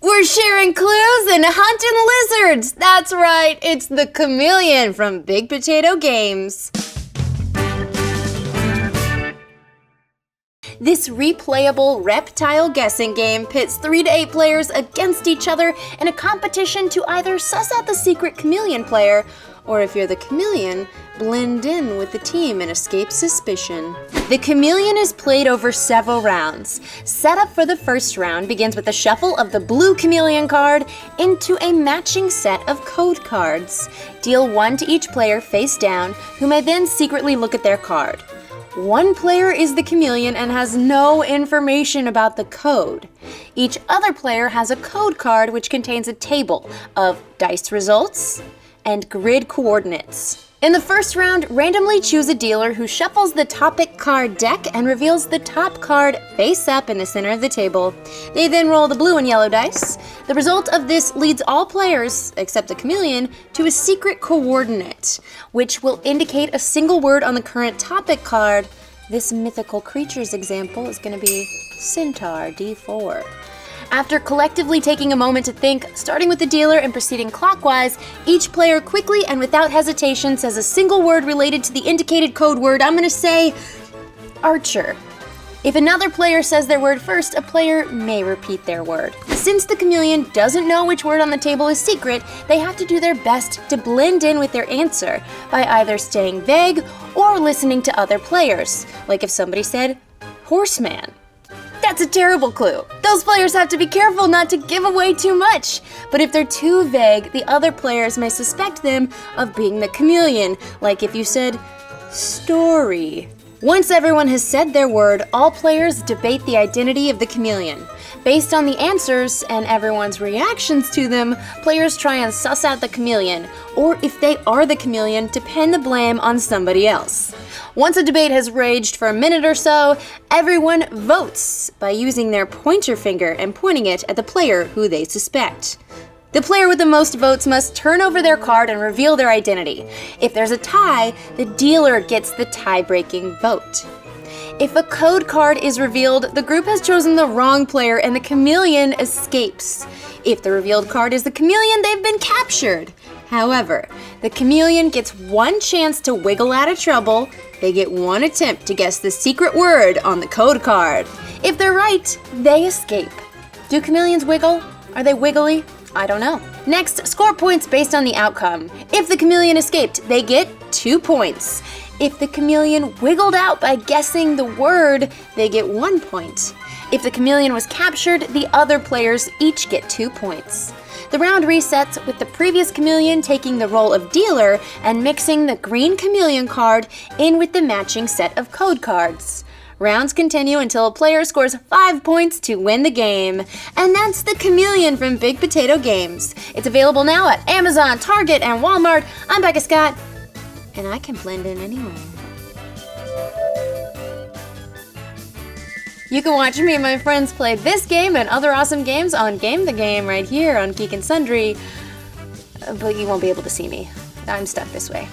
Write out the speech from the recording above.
We're sharing clues and hunting lizards! That's right, it's the chameleon from Big Potato Games. This replayable reptile guessing game pits 3 to 8 players against each other in a competition to either suss out the secret chameleon player, or if you're the chameleon, blend in with the team and escape suspicion. The chameleon is played over several rounds. Setup for the first round begins with the shuffle of the blue chameleon card into a matching set of code cards. Deal 1 to each player face down, who may then secretly look at their card. One player is the chameleon and has no information about the code. Each other player has a code card which contains a table of dice results and grid coordinates. In the first round, randomly choose a dealer who shuffles the topic card deck and reveals the top card face up in the center of the table. They then roll the blue and yellow dice. The result of this leads all players, except the chameleon, to a secret coordinate, which will indicate a single word on the current topic card. This mythical creature's example is going to be Centaur D4. After collectively taking a moment to think, starting with the dealer and proceeding clockwise, each player quickly and without hesitation says a single word related to the indicated code word. I'm going to say Archer. If another player says their word first, a player may repeat their word. Since the chameleon doesn't know which word on the table is secret, they have to do their best to blend in with their answer by either staying vague or listening to other players, like if somebody said horseman. That's a terrible clue. Those players have to be careful not to give away too much. But if they're too vague, the other players may suspect them of being the chameleon, like if you said story. Once everyone has said their word, all players debate the identity of the chameleon. Based on the answers and everyone's reactions to them, players try and suss out the chameleon, or if they are the chameleon, to pin the blame on somebody else. Once a debate has raged for a minute or so, everyone votes by using their pointer finger and pointing it at the player who they suspect. The player with the most votes must turn over their card and reveal their identity. If there's a tie, the dealer gets the tie-breaking vote. If a code card is revealed, the group has chosen the wrong player and the chameleon escapes. If the revealed card is the chameleon, they've been captured. However, the chameleon gets one chance to wiggle out of trouble. They get one attempt to guess the secret word on the code card. If they're right, they escape. Do chameleons wiggle? Are they wiggly? I don't know. Next, score points based on the outcome. If the chameleon escaped, they get 2 points. If the chameleon wiggled out by guessing the word, they get 1 point. If the chameleon was captured, the other players each get 2 points. The round resets with the previous chameleon taking the role of dealer and mixing the green chameleon card in with the matching set of code cards. Rounds continue until a player scores 5 points to win the game. And that's the chameleon from Big Potato Games. It's available now at Amazon, Target, and Walmart. I'm Becca Scott, and I can blend in anywhere. You can watch me and my friends play this game and other awesome games on Game the Game right here on Geek and Sundry, but you won't be able to see me. I'm stuck this way.